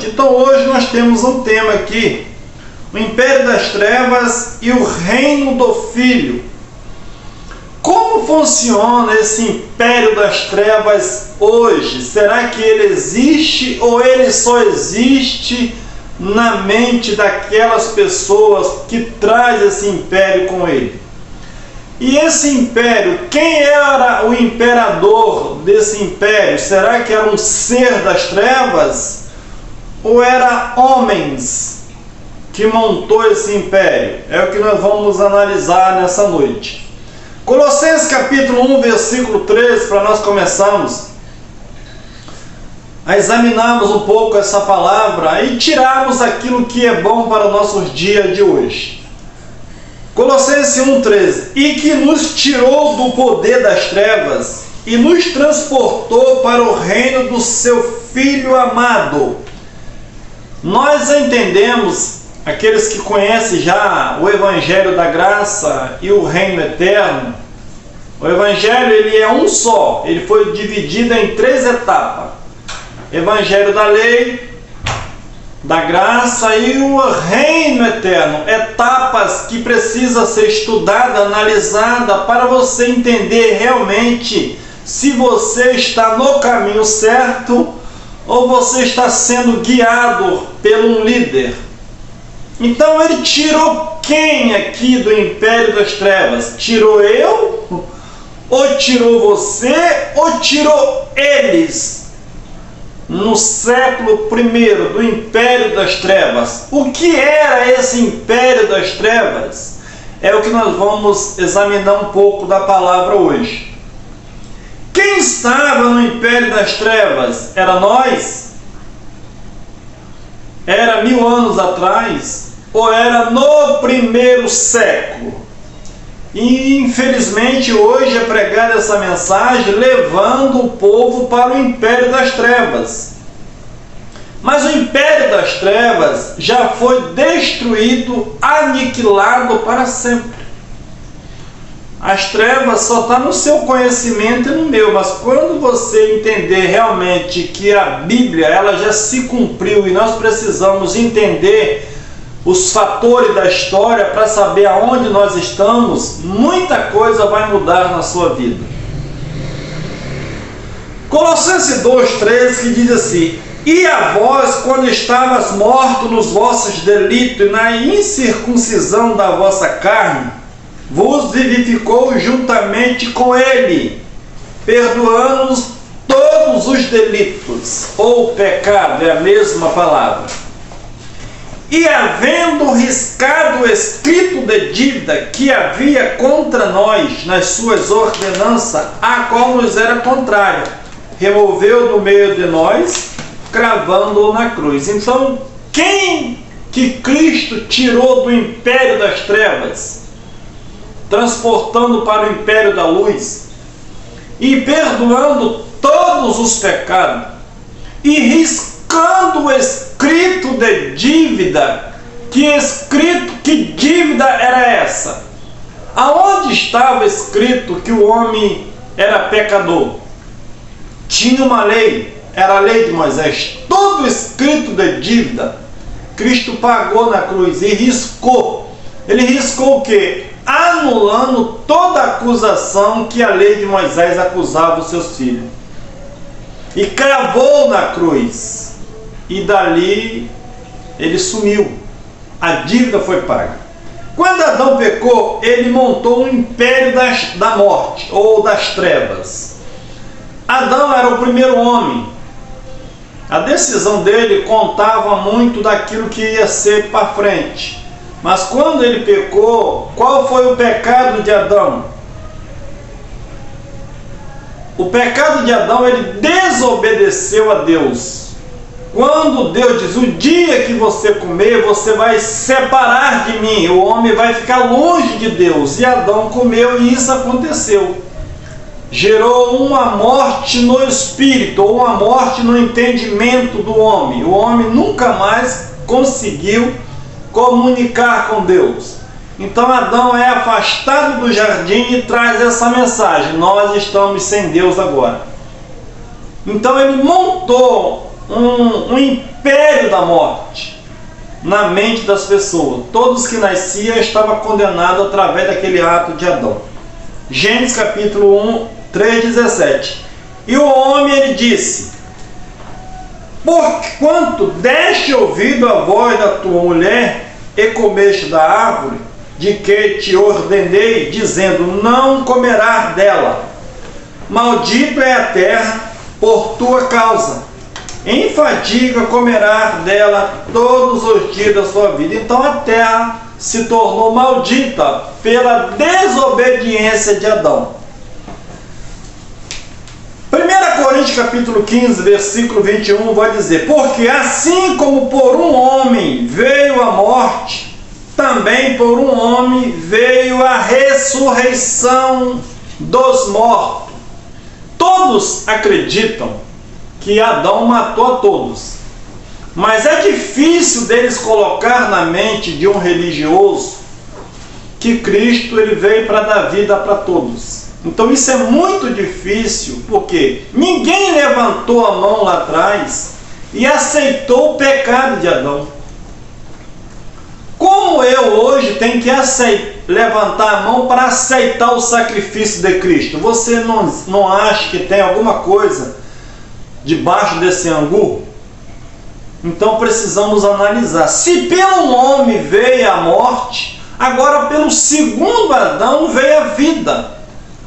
Então hoje nós temos um tema aqui, o Império das Trevas e o Reino do Filho. Como funciona esse Império das Trevas hoje? Será que ele existe ou ele só existe na mente daquelas pessoas que traz esse império com ele? E esse império, quem era o imperador desse império? Será que era um ser das trevas? Ou era homens que montou esse império? É o que nós vamos analisar nessa noite. Colossenses capítulo 1, versículo 13, para nós começarmos a examinarmos um pouco essa palavra e tirarmos aquilo que é bom para os nossos dias de hoje. Colossenses 1,13: e que nos tirou do poder das trevas e nos transportou para o reino do seu Filho amado. Nós entendemos, aqueles que conhecem já o Evangelho da Graça e o Reino Eterno, o Evangelho ele é um só, ele foi dividido em 3 etapas: Evangelho da Lei, da Graça e o Reino Eterno. Etapas que precisa ser estudada, analisada, para você entender realmente se você está no caminho certo ou você está sendo guiado por um líder. Então ele tirou quem aqui do Império das Trevas? Tirou eu? Ou tirou você? Ou tirou eles? No século I do Império das Trevas. O que era esse Império das Trevas? É o que nós vamos examinar um pouco da palavra hoje. Quem estava no Império das Trevas? Era nós? Era 1000 anos atrás? Ou era no primeiro século? E infelizmente hoje é pregada essa mensagem levando o povo para o Império das Trevas. Mas o Império das Trevas já foi destruído, aniquilado para sempre. As trevas só estão no seu conhecimento e no meu, mas quando você entender realmente que a Bíblia ela já se cumpriu e nós precisamos entender os fatores da história para saber aonde nós estamos, muita coisa vai mudar na sua vida. Colossenses 2,13 que diz assim: e a vós, quando estavas mortos nos vossos delitos e na incircuncisão da vossa carne, vos vivificou juntamente com ele, perdoando-nos todos os delitos, ou pecado, é a mesma palavra. E havendo riscado o escrito de dívida que havia contra nós nas suas ordenanças, a qual nos era contrária, removeu do meio de nós, cravando-o na cruz. Então, quem que Cristo tirou do império das trevas, transportando para o império da luz, e perdoando todos os pecados, e riscando o escrito de dívida, que dívida era essa? Aonde estava escrito que o homem era pecador? Tinha uma lei, era a lei de Moisés, todo escrito de dívida, Cristo pagou na cruz e riscou. Ele riscou o quê? Anulando toda acusação que a lei de Moisés acusava os seus filhos. E cravou na cruz. E dali ele sumiu. A dívida foi paga. Quando Adão pecou, ele montou um império da morte, ou das trevas. Adão era o primeiro homem. A decisão dele contava muito daquilo que ia ser para frente. Mas quando ele pecou, qual foi o pecado de Adão? O pecado de Adão, ele desobedeceu a Deus. Quando Deus diz: o dia que você comer, você vai separar de mim, o homem vai ficar longe de Deus. E Adão comeu e isso aconteceu. Gerou uma morte no espírito, ou uma morte no entendimento do homem. O homem nunca mais conseguiu comunicar com Deus. Então Adão é afastado do jardim e traz essa mensagem: nós estamos sem Deus agora. Então ele montou um império império da morte na mente das pessoas. Todos que nasciam estavam condenados através daquele ato de Adão. Gênesis capítulo 1, 3:17. E o homem, ele disse: porquanto deste ouvido a voz da tua mulher e comeste da árvore de que te ordenei, dizendo: não comerás dela. Maldito é a terra por tua causa. Em fadiga comerás dela todos os dias da sua vida. Então a terra se tornou maldita pela desobediência de Adão. 1 Coríntios capítulo 15, versículo 21 vai dizer: porque assim como por um homem veio a morte, também por um homem veio a ressurreição dos mortos. Todos acreditam que Adão matou a todos, mas é difícil deles colocar na mente de um religioso que Cristo ele veio para dar vida para todos. Então isso é muito difícil, porque ninguém levantou a mão lá atrás e aceitou o pecado de Adão. Como eu hoje tenho que levantar a mão para aceitar o sacrifício de Cristo? Você não acha que tem alguma coisa debaixo desse angu? Então precisamos analisar. Se pelo homem veio a morte, agora pelo segundo Adão veio a vida.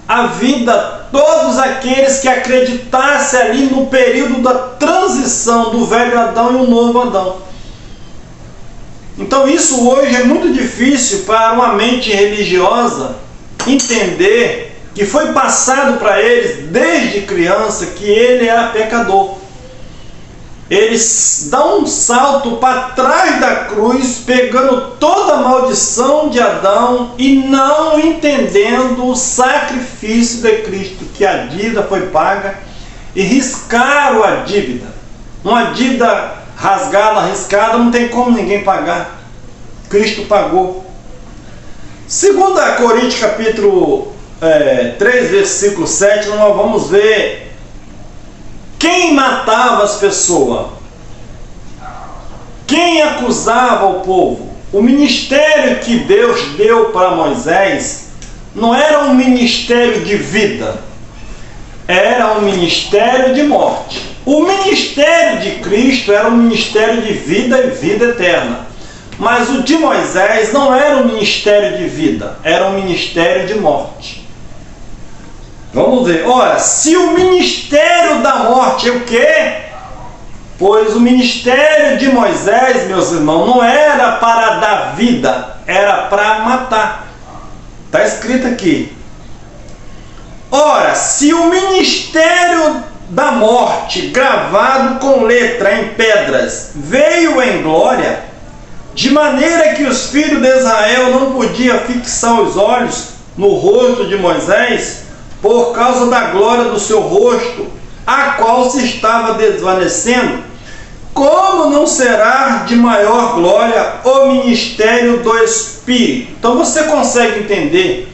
A vida, todos aqueles que acreditassem ali no período da transição do velho Adão e o novo Adão. Então isso hoje é muito difícil para uma mente religiosa entender que foi passado para eles desde criança que ele era pecador. Eles dão um salto para trás da cruz, pegando toda a maldição de Adão e não entendendo o sacrifício de Cristo, que a dívida foi paga, e riscaram a dívida. Uma dívida rasgada, arriscada, não tem como ninguém pagar. Cristo pagou. 2 Coríntios capítulo 3, versículo 7, nós vamos ver quem matava as pessoas, quem acusava o povo. O ministério que Deus deu para Moisés não era um ministério de vida, era um ministério de morte. O ministério de Cristo era um ministério de vida e vida eterna. Mas o de Moisés não era um ministério de vida, era um ministério de morte. Vamos ver. Ora, se o ministério da morte é o quê? Pois o ministério de Moisés, meus irmãos, não era para dar vida, era para matar. Está escrito aqui. Ora, se o ministério da morte, gravado com letra em pedras, veio em glória, de maneira que os filhos de Israel não podiam fixar os olhos no rosto de Moisés, por causa da glória do seu rosto, a qual se estava desvanecendo, como não será de maior glória o ministério do Espírito? Então você consegue entender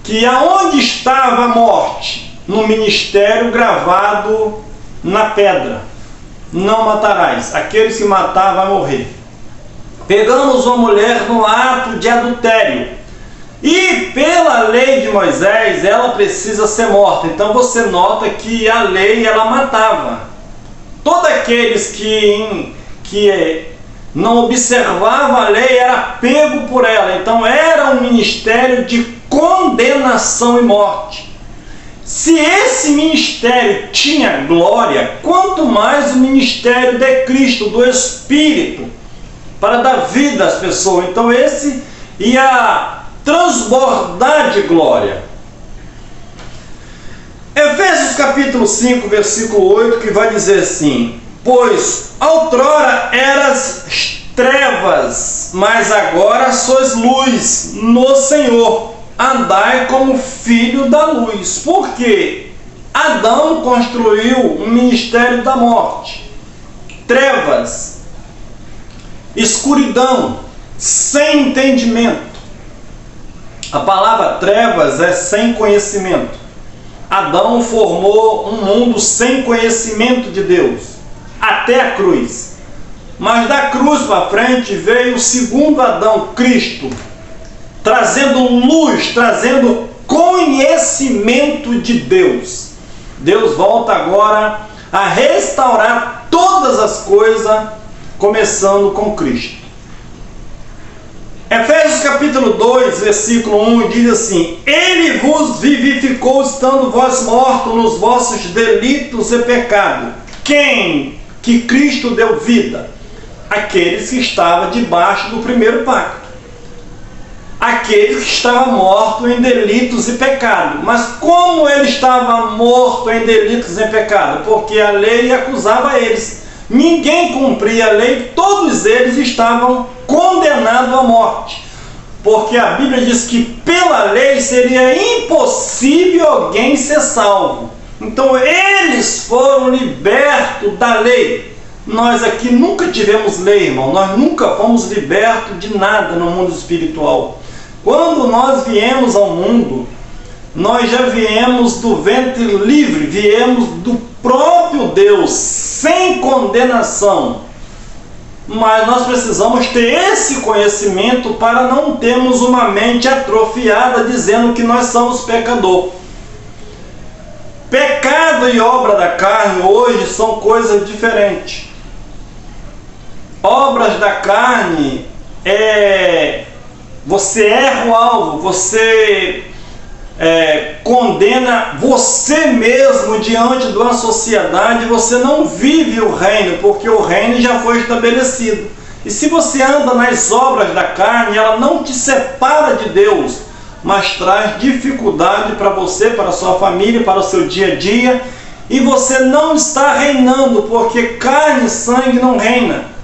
que aonde estava a morte? No ministério gravado na pedra: não matarás. Aqueles que matar vai morrer. Pegamos uma mulher no ato de adultério, e pela lei de Moisés ela precisa ser morta. Então você nota que a lei ela matava. Todos aqueles que não observavam a lei era pego por ela. Então era um ministério de condenação e morte. Se esse ministério tinha glória, quanto mais o ministério de Cristo, do Espírito, para dar vida às pessoas. Então esse ia transbordar de glória. Efésios capítulo 5, versículo 8, que vai dizer assim: pois outrora eras trevas, mas agora sois luz no Senhor. Andai como filho da luz. Porque Adão construiu um ministério da morte, trevas, escuridão, sem entendimento. A palavra trevas é sem conhecimento. Adão formou um mundo sem conhecimento de Deus. até a cruz. Mas da cruz para frente veio o segundo Adão, Cristo, trazendo luz, trazendo conhecimento de Deus. Deus volta agora a restaurar todas as coisas, começando com Cristo. Efésios capítulo 2, versículo 1 diz assim: Ele vos vivificou, estando vós mortos nos vossos delitos e pecados. Quem que Cristo deu vida? Aqueles que estavam debaixo do primeiro pacto. Aqueles que estavam mortos em delitos e pecados. Mas como ele estava morto em delitos e pecados? Porque a lei acusava eles. Ninguém cumpria a lei, todos eles estavam condenados à morte. Porque a Bíblia diz que pela lei seria impossível alguém ser salvo. Então eles foram libertos da lei. Nós aqui nunca tivemos lei, irmão. Nós nunca fomos libertos de nada no mundo espiritual. Quando nós viemos ao mundo, nós já viemos do ventre livre, viemos do próprio Deus, sem condenação. Mas nós precisamos ter esse conhecimento para não termos uma mente atrofiada dizendo que nós somos pecador. Pecado e obra da carne hoje são coisas diferentes. Obras da carne você erra o alvo, você condena você mesmo diante de uma sociedade, você não vive o reino, porque o reino já foi estabelecido. E se você anda nas obras da carne, ela não te separa de Deus, mas traz dificuldade para você, para a sua família, para o seu dia a dia, e você não está reinando, porque carne e sangue não reina.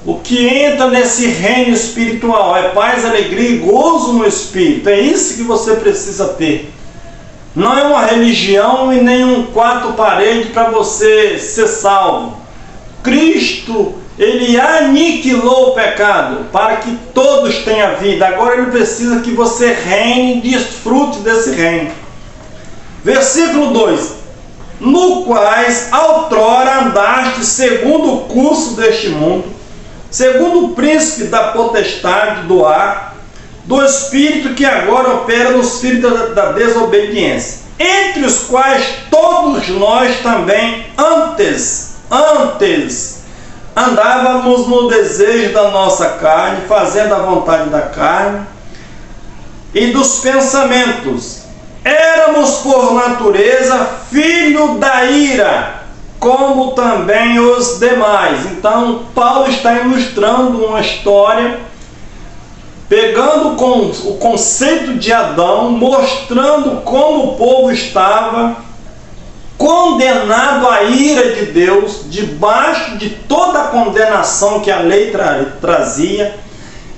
O que entra nesse reino espiritual é paz, alegria e gozo no Espírito. É isso que você precisa ter. Não é uma religião e nem um quarto parede para você ser salvo. Cristo, Ele aniquilou o pecado para que todos tenham vida. Agora Ele precisa que você reine e desfrute desse reino. Versículo 2. No quais outrora andaste segundo o curso deste mundo, segundo o príncipe da potestade do ar, do espírito que agora opera nos filhos da desobediência, entre os quais todos nós também antes andávamos no desejo da nossa carne, fazendo a vontade da carne e dos pensamentos. Éramos por natureza filho da ira, como também os demais. Então Paulo está ilustrando uma história, pegando com o conceito de Adão, mostrando como o povo estava condenado à ira de Deus, debaixo de toda a condenação que a lei trazia.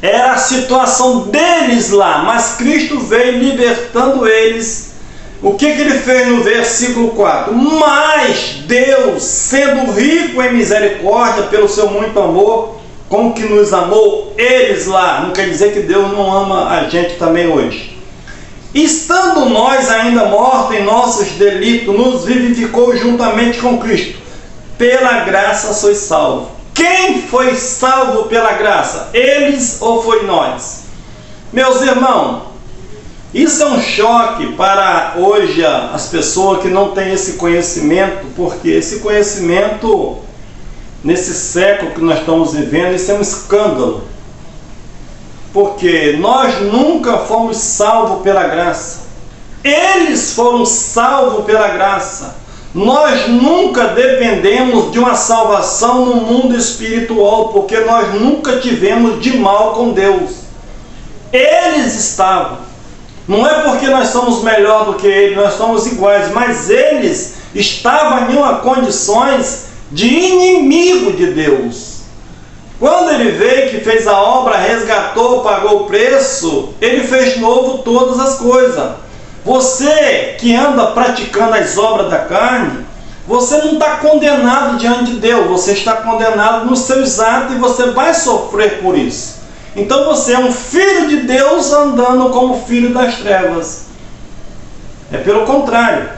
Era a situação deles lá, mas Cristo veio libertando eles. O que ele fez no versículo 4? Mas Deus, sendo rico em misericórdia pelo seu muito amor, com que nos amou eles lá, não quer dizer que Deus não ama a gente também hoje. Estando nós ainda mortos em nossos delitos, nos vivificou juntamente com Cristo. Pela graça sois salvos. Quem foi salvo pela graça? Eles ou foi nós? Meus irmãos, isso é um choque para hoje as pessoas que não têm esse conhecimento, porque esse conhecimento, nesse século que nós estamos vivendo, isso é um escândalo. Porque nós nunca fomos salvos pela graça. Eles foram salvos pela graça. Nós nunca dependemos de uma salvação no mundo espiritual, porque nós nunca tivemos de mal com Deus. Eles estavam. Não é porque nós somos melhor do que eles, nós somos iguais, mas eles estavam em uma condições de inimigo de Deus. Quando ele veio, que fez a obra, resgatou, pagou o preço, ele fez novo todas as coisas. Você que anda praticando as obras da carne, você não está condenado diante de Deus, você está condenado nos seus atos e você vai sofrer por isso. Então você é um filho de Deus andando como filho das trevas. É pelo contrário.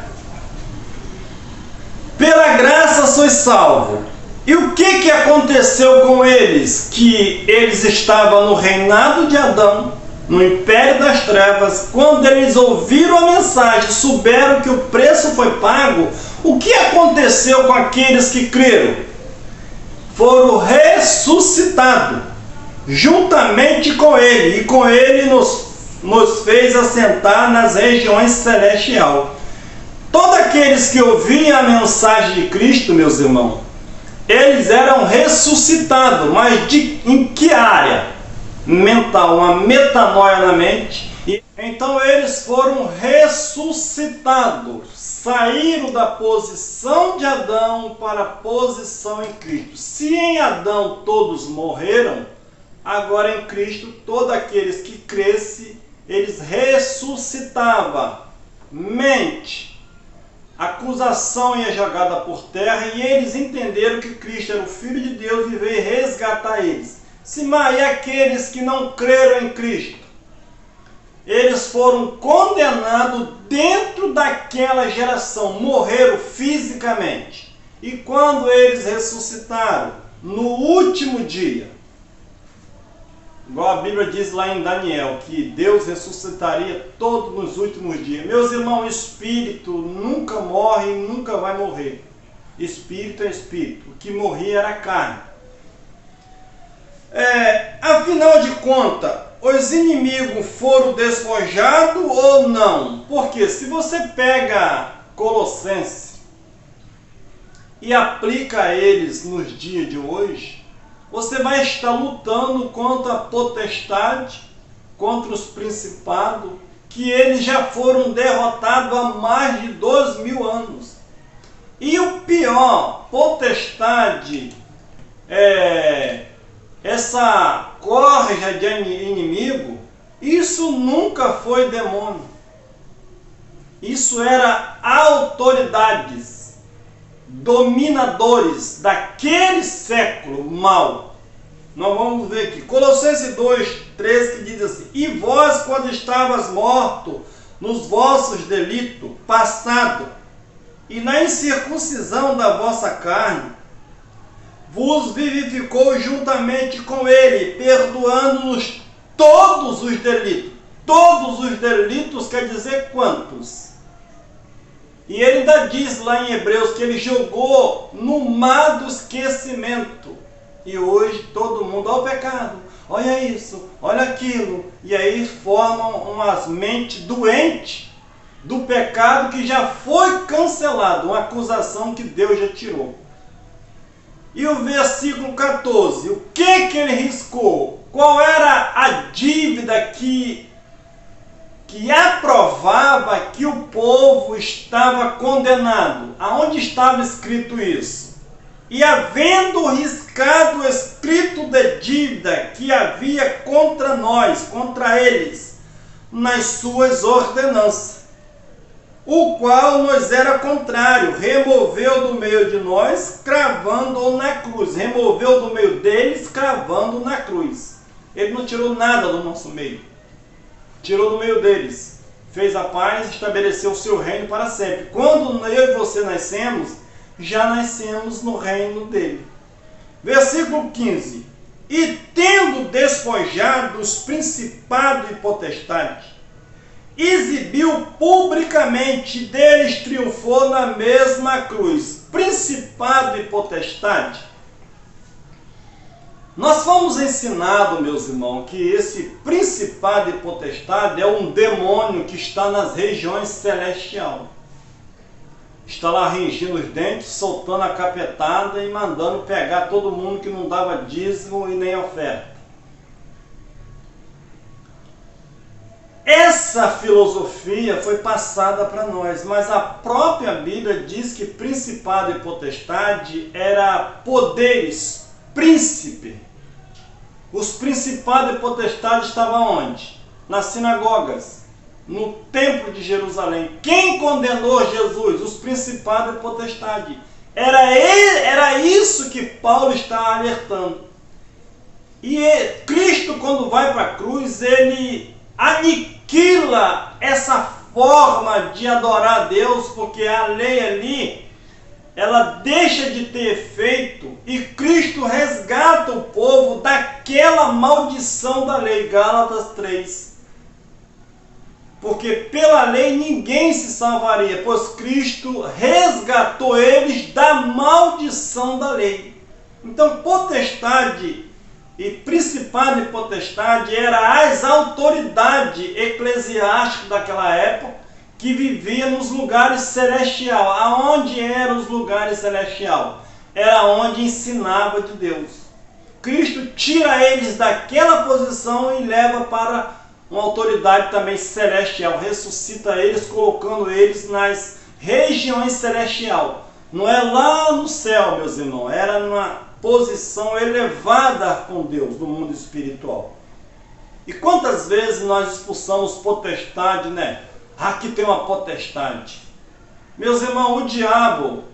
Pela graça sois salvo. E o que aconteceu com eles? Que eles estavam no reinado de Adão, no império das trevas. Quando eles ouviram a mensagem, souberam que o preço foi pago, o que aconteceu com aqueles que creram? Foram ressuscitados juntamente com ele, e com ele nos fez assentar nas regiões celestiais. Todos aqueles que ouviam a mensagem de Cristo, meus irmãos, eles eram ressuscitados, mas em que área? Mental, uma metanoia na mente. E então eles foram ressuscitados, saíram da posição de Adão para a posição em Cristo. Se em Adão todos morreram, agora em Cristo todos aqueles que crescem, eles ressuscitavam. Mente, acusação ia jogada por terra, e eles entenderam que Cristo era o Filho de Deus e veio resgatar eles. E aqueles que não creram em Cristo, eles foram condenados dentro daquela geração, morreram fisicamente. E quando eles ressuscitaram, no último dia, igual a Bíblia diz lá em Daniel, que Deus ressuscitaria todos nos últimos dias. Meus irmãos, espírito nunca morre e nunca vai morrer. Espírito é espírito. O que morria era carne. Afinal de contas, os inimigos foram despojados ou não? Porque se você pega Colossenses e aplica eles nos dias de hoje, você vai estar lutando contra a potestade, contra os principados, que eles já foram derrotados há mais de 2000 anos. E o pior, potestade, essa corja de inimigo, isso nunca foi demônio. Isso era autoridades, dominadores daquele século mal. Nós vamos ver aqui, Colossenses 2:13, que diz assim: e vós, quando estavas mortos nos vossos delitos passados, e na incircuncisão da vossa carne, vos vivificou juntamente com ele, perdoando-nos todos os delitos. Todos os delitos quer dizer quantos? E ele ainda diz lá em Hebreus que ele jogou no mar do esquecimento. E hoje todo mundo, olha o pecado, olha isso, olha aquilo. E aí formam umas mentes doentes do pecado que já foi cancelado, uma acusação que Deus já tirou. E o versículo 14, o que ele riscou? Qual era a dívida que aprovava que o povo estava condenado? Aonde estava escrito isso? E havendo riscado o escrito de dívida que havia contra nós, contra eles, nas suas ordenanças, o qual nos era contrário, removeu do meio de nós, cravando-o na cruz. Removeu do meio deles, cravando na cruz. Ele não tirou nada do nosso meio. Tirou do meio deles. Fez a paz, estabeleceu o seu reino para sempre. Quando eu e você nascemos, já nascemos no reino dele. Versículo 15. E tendo despojado os principados e potestades, exibiu publicamente, deles triunfou na mesma cruz. Principado e potestade. Nós fomos ensinados, meus irmãos, que esse principado e potestade é um demônio que está nas regiões celestiais. Está lá rangindo os dentes, soltando a capetada e mandando pegar todo mundo que não dava dízimo e nem oferta. Essa filosofia foi passada para nós, mas a própria Bíblia diz que principado e potestade era poderes, príncipe. Os principados e potestades estavam onde? Nas sinagogas, no templo de Jerusalém. Quem condenou Jesus? Os principados e potestades. Era isso que Paulo está alertando. E Cristo, quando vai para a cruz, ele aniquila essa forma de adorar a Deus, porque a lei ali ela deixa de ter efeito e Cristo resgata o povo daquela maldição da lei. Gálatas 3. Porque pela lei ninguém se salvaria, pois Cristo resgatou eles da maldição da lei. Então, potestade e principado e potestade era as autoridades eclesiásticas daquela época que viviam nos lugares celestiais. Aonde eram os lugares celestiais? Era onde ensinava de Deus. Cristo tira eles daquela posição e leva para uma autoridade também celestial, ressuscita eles, colocando eles nas regiões celestiais. Não é lá no céu, meus irmãos, era numa posição elevada com Deus, no mundo espiritual. E quantas vezes nós expulsamos potestade, né? Aqui tem uma potestade. Meus irmãos, o diabo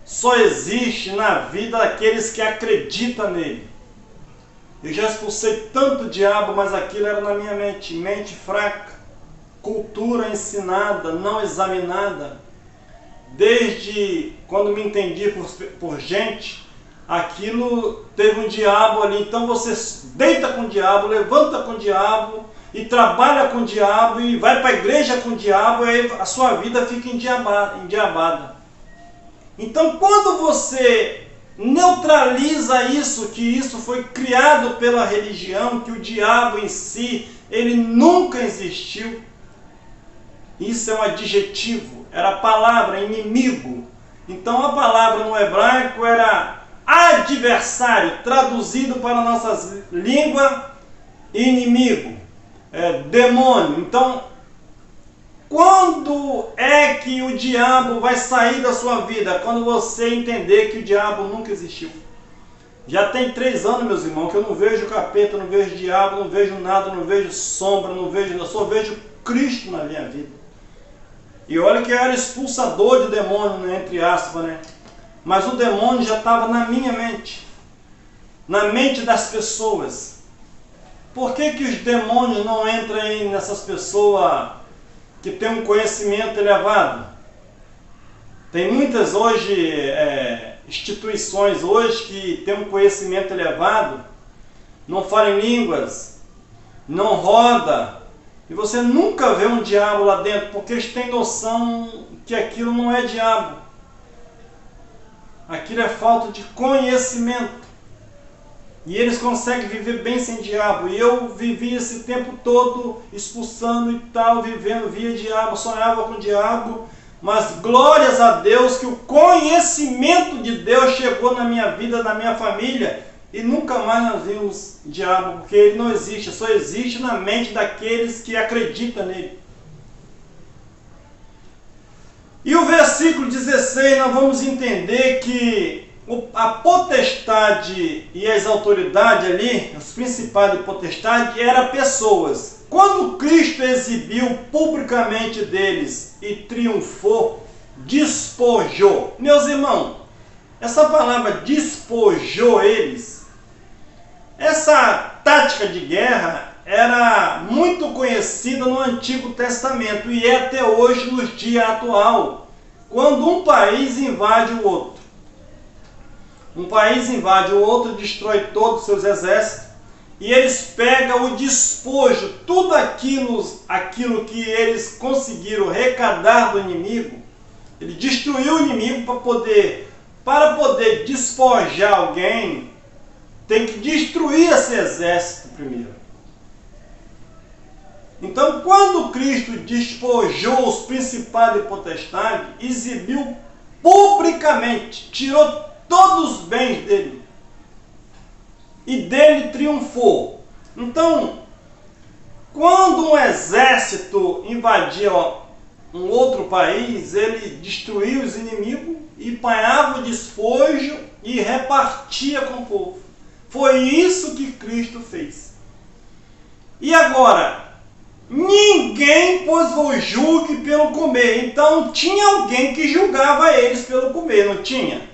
só existe na vida daqueles que acreditam nele. Eu já expulsei tanto diabo, mas aquilo era na minha mente fraca, cultura ensinada, não examinada. Desde quando me entendi por gente, aquilo teve um diabo ali. Então você deita com o diabo, levanta com o diabo, e trabalha com o diabo, e vai para a igreja com o diabo, e aí a sua vida fica endiabada. Então quando você neutraliza isso, que isso foi criado pela religião, que o diabo em si, ele nunca existiu. Isso é um adjetivo, era a palavra inimigo. Então a palavra no hebraico era adversário, traduzido para nossas línguas, inimigo, demônio. Então, quando é que o diabo vai sair da sua vida? Quando você entender que o diabo nunca existiu. Já tem 3 anos, meus irmãos, que eu não vejo capeta, não vejo diabo, não vejo nada, não vejo sombra, eu só vejo Cristo na minha vida. E olha que eu era expulsador de demônio, né, entre aspas, né? Mas o demônio já estava na minha mente, na mente das pessoas. Por que que os demônios não entram aí nessas pessoas que têm um conhecimento elevado? Tem muitas hoje instituições hoje que têm um conhecimento elevado, não falam em línguas, não roda, e você nunca vê um diabo lá dentro, porque eles têm noção que aquilo não é diabo. Aquilo é falta de conhecimento. E eles conseguem viver bem sem diabo. E eu vivi esse tempo todo expulsando e tal, vivendo via diabo, sonhava com o diabo. Mas glórias a Deus que o conhecimento de Deus chegou na minha vida, na minha família. E nunca mais nós vimos diabo, porque ele não existe, só existe na mente daqueles que acreditam nele. E o versículo 16, nós vamos entender que a potestade e as autoridades ali, os principais de potestade, eram pessoas. Quando Cristo exibiu publicamente deles e triunfou, despojou. Meus irmãos, essa palavra despojou eles, essa tática de guerra era muito conhecida no Antigo Testamento e é até hoje nos dias atuais, quando um país invade o outro. Um país invade o outro, destrói todos os seus exércitos e eles pegam o despojo, tudo aquilo que eles conseguiram arrecadar do inimigo. Ele destruiu o inimigo para poder despojar alguém, tem que destruir esse exército primeiro. Então, quando Cristo despojou os principados e potestades, exibiu publicamente, tirou todos os bens dele e dele triunfou. Então, quando um exército invadia um outro país, ele destruía os inimigos e apanhava o despojo e repartia com o povo. Foi isso que Cristo fez. E agora, ninguém vos julgue pelo comer. Então tinha alguém que julgava eles pelo comer, não tinha?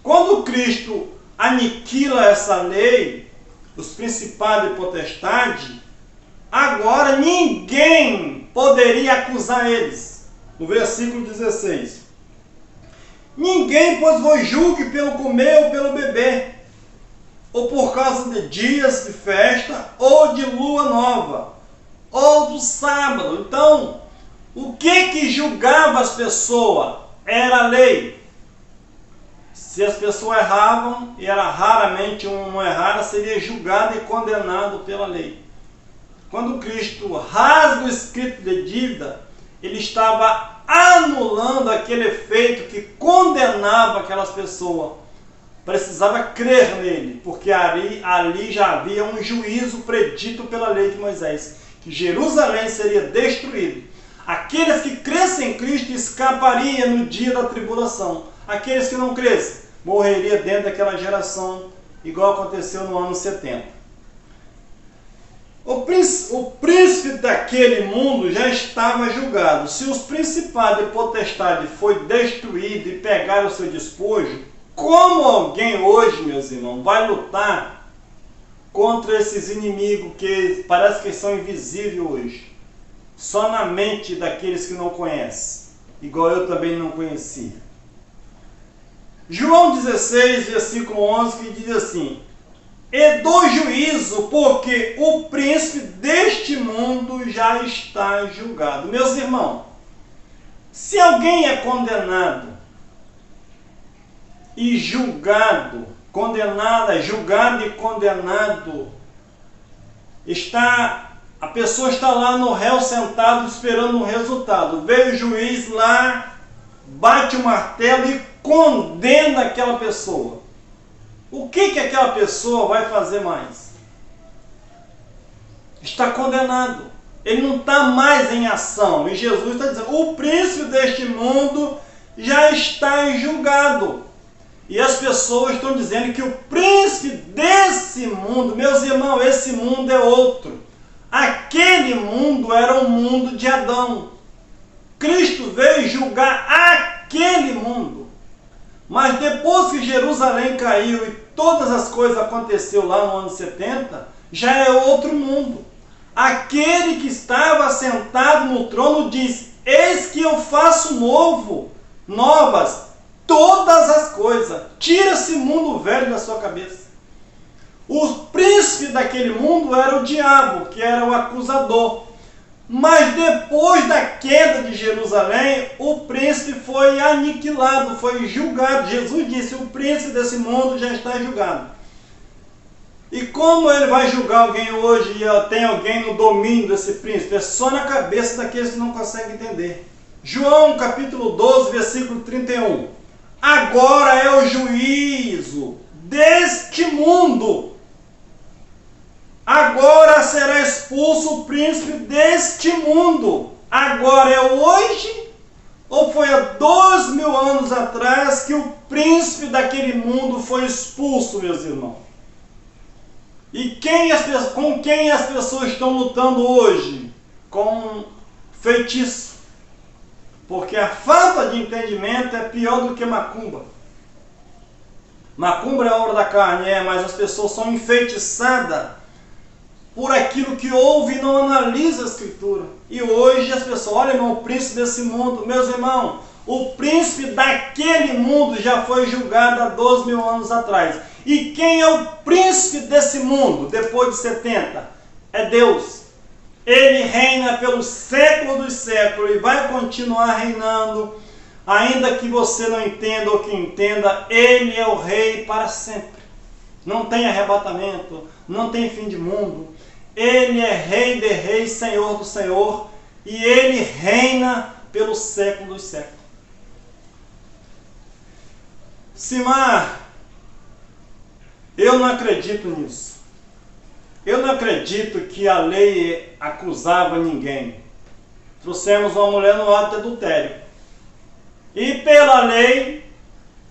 Quando Cristo aniquila essa lei, os principados e potestades, agora ninguém poderia acusar eles. No versículo 16. Ninguém, pois, vos julgue pelo comer ou pelo beber, ou por causa de dias de festa, ou de lua nova, ou do sábado. Então, o que julgava as pessoas? Era a lei. Se as pessoas erravam, e era raramente um não errara, seria julgado e condenado pela lei. Quando Cristo rasga o escrito de dívida, ele estava anulando aquele efeito que condenava aquelas pessoas. Precisava crer nele, porque ali já havia um juízo predito pela lei de Moisés, que Jerusalém seria destruída. Aqueles que crescem em Cristo escapariam no dia da tribulação. Aqueles que não crescem morreriam dentro daquela geração, igual aconteceu no ano 70. O príncipe daquele mundo já estava julgado. Se os principados e potestades foi destruído e pegaram o seu despojo, como alguém hoje, meus irmãos, vai lutar contra esses inimigos que parece que são invisíveis hoje? Só na mente daqueles que não conhecem, igual eu também não conhecia. João 16, versículo 11, que diz assim: e do juízo, porque o príncipe deste mundo já está julgado. Meus irmãos, se alguém é condenado e julgado, julgado e condenado, a pessoa está lá no réu sentado esperando um resultado. Veio o juiz lá, bate o martelo e condena aquela pessoa. O que aquela pessoa vai fazer mais? Está condenado. Ele não está mais em ação. E Jesus está dizendo, o príncipe deste mundo já está julgado. E as pessoas estão dizendo que o príncipe desse mundo, meus irmãos, esse mundo é outro. Aquele mundo era o mundo de Adão. Cristo veio julgar aquele mundo. Mas depois que Jerusalém caiu e todas as coisas aconteceram lá no ano 70, já é outro mundo. Aquele que estava sentado no trono diz, eis que eu faço novas todas as coisas. Tira esse mundo velho da sua cabeça. O príncipe daquele mundo era o diabo, que era o acusador. Mas depois da queda de Jerusalém, o príncipe foi aniquilado, foi julgado. Jesus disse, o príncipe desse mundo já está julgado. E como ele vai julgar alguém hoje e tem alguém no domínio desse príncipe? É só na cabeça daqueles que não conseguem entender. João capítulo 12, versículo 31. Agora é o juízo deste mundo. Agora será expulso o príncipe deste mundo. Agora é hoje? Ou foi há 2000 anos atrás que o príncipe daquele mundo foi expulso, meus irmãos? E com quem as pessoas estão lutando hoje? Com feitiço. Porque a falta de entendimento é pior do que macumba. Macumba é a obra da carne, mas as pessoas são enfeitiçadas por aquilo que ouve e não analisa a Escritura. E hoje as pessoas, olha irmão, o príncipe desse mundo, meus irmãos, o príncipe daquele mundo já foi julgado há 2000 anos atrás. E quem é o príncipe desse mundo depois de 70? É Deus. Ele reina pelos séculos dos séculos e vai continuar reinando, ainda que você não entenda ou que entenda, ele é o rei para sempre. Não tem arrebatamento, não tem fim de mundo. Ele é rei de reis, senhor do senhor, e ele reina pelos séculos dos séculos. Simar, eu não acredito nisso. Eu não acredito que a lei acusava ninguém. Trouxemos uma mulher no ato de adultério. E pela lei,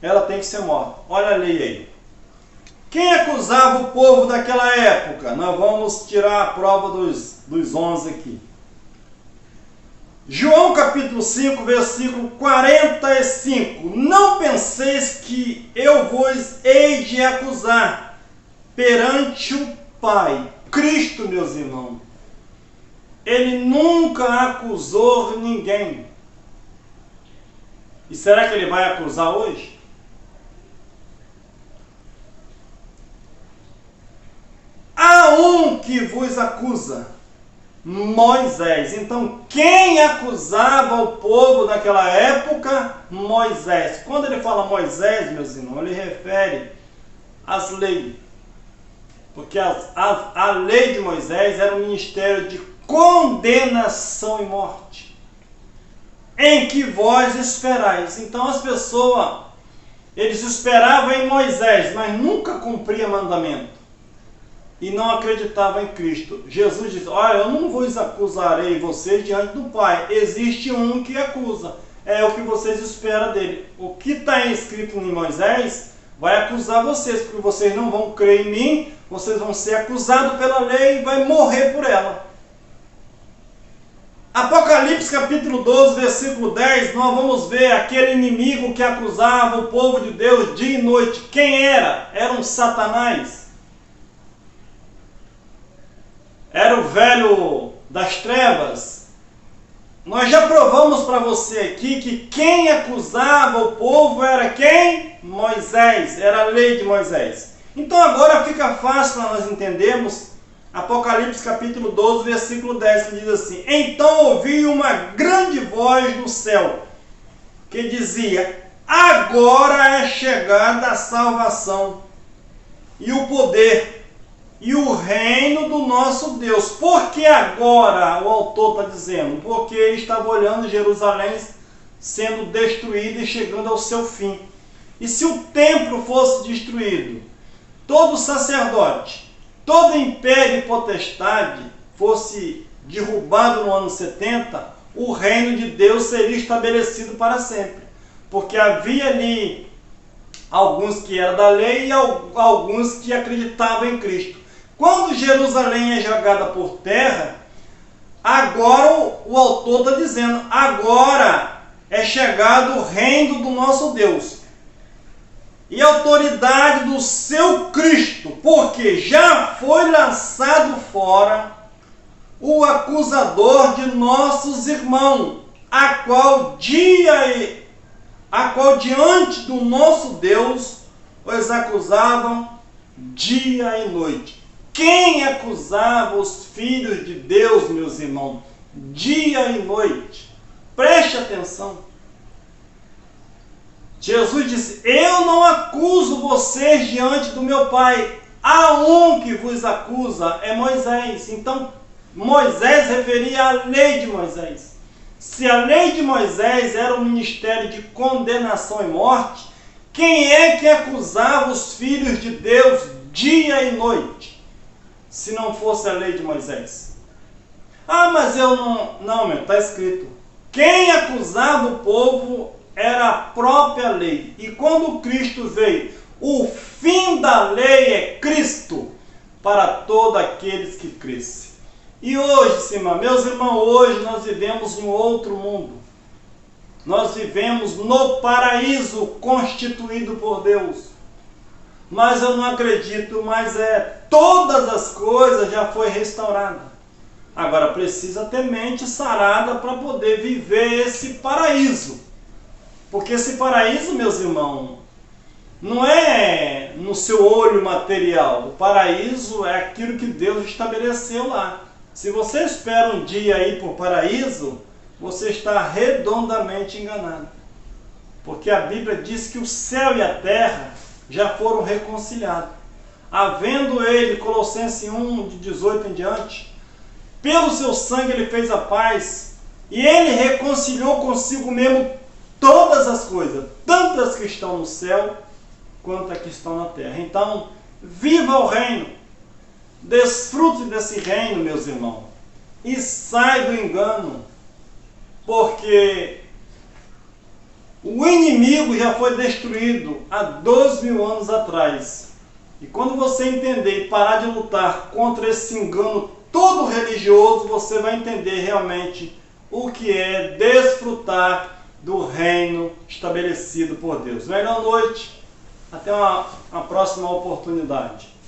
ela tem que ser morta. Olha a lei aí. Quem acusava o povo daquela época? Nós vamos tirar a prova dos 11 aqui. João capítulo 5, versículo 45. Não penseis que eu vos hei de acusar perante o Pai. Cristo, meus irmãos, ele nunca acusou ninguém. E será que ele vai acusar hoje? Há um que vos acusa, Moisés. Então, quem acusava o povo naquela época? Moisés. Quando ele fala Moisés, meus irmãos, ele refere às leis. Porque a lei de Moisés era um ministério de condenação e morte, em que vós esperais. Então as pessoas, eles esperavam em Moisés, mas nunca cumpriam mandamento. E não acreditavam em Cristo. Jesus diz, olha, eu não vos acusarei vocês diante do Pai. Existe um que acusa. É o que vocês esperam dele. O que está escrito em Moisés vai acusar vocês, porque vocês não vão crer em mim, vocês vão ser acusados pela lei e vai morrer por ela. Apocalipse capítulo 12, versículo 10, nós vamos ver aquele inimigo que acusava o povo de Deus dia e noite. Quem era? Era um Satanás. Era o velho das trevas. Nós já provamos para você aqui que quem acusava o povo era quem? Moisés, era a lei de Moisés. Então agora fica fácil para nós entendermos Apocalipse capítulo 12, versículo 10, que diz assim: então ouvi uma grande voz do céu, que dizia, agora é chegada a salvação, e o poder, e o reino do nosso Deus. Por que agora o autor está dizendo? Porque ele estava olhando Jerusalém sendo destruída e chegando ao seu fim. E se o templo fosse destruído, todo sacerdote, todo império e potestade fosse derrubado no ano 70, o reino de Deus seria estabelecido para sempre. Porque havia ali alguns que eram da lei e alguns que acreditavam em Cristo. Quando Jerusalém é jogada por terra, agora o autor está dizendo, agora é chegado o reino do nosso Deus e a autoridade do seu Cristo, porque já foi lançado fora o acusador de nossos irmãos, a qual diante do nosso Deus os acusavam dia e noite. Quem acusava os filhos de Deus, meus irmãos, dia e noite? Preste atenção. Jesus disse, eu não acuso vocês diante do meu Pai. Há um que vos acusa, é Moisés. Então, Moisés referia à lei de Moisés. Se a lei de Moisés era um ministério de condenação e morte, quem é que acusava os filhos de Deus dia e noite? Se não fosse a lei de Moisés. Ah, mas eu não... Não, está escrito. Quem acusava o povo era a própria lei. E quando Cristo veio, o fim da lei é Cristo para todos aqueles que crescem. E hoje, meus irmãos, hoje nós vivemos em outro mundo. Nós vivemos no paraíso constituído por Deus. Mas eu não acredito, mas todas as coisas já foi restaurada. Agora precisa ter mente sarada para poder viver esse paraíso. Porque esse paraíso, meus irmãos, não é no seu olho material. O paraíso é aquilo que Deus estabeleceu lá. Se você espera um dia ir para o paraíso, você está redondamente enganado. Porque a Bíblia diz que o céu e a terra já foram reconciliados. Havendo ele, Colossenses 1, de 18 em diante, pelo seu sangue ele fez a paz, e ele reconciliou consigo mesmo todas as coisas, tanto as que estão no céu, quanto as que estão na terra. Então, viva o reino, desfrute desse reino, meus irmãos, e sai do engano, porque o inimigo já foi destruído há 2.000 anos atrás. E quando você entender e parar de lutar contra esse engano todo religioso, você vai entender realmente o que é desfrutar do reino estabelecido por Deus. Melhor noite, até uma próxima oportunidade.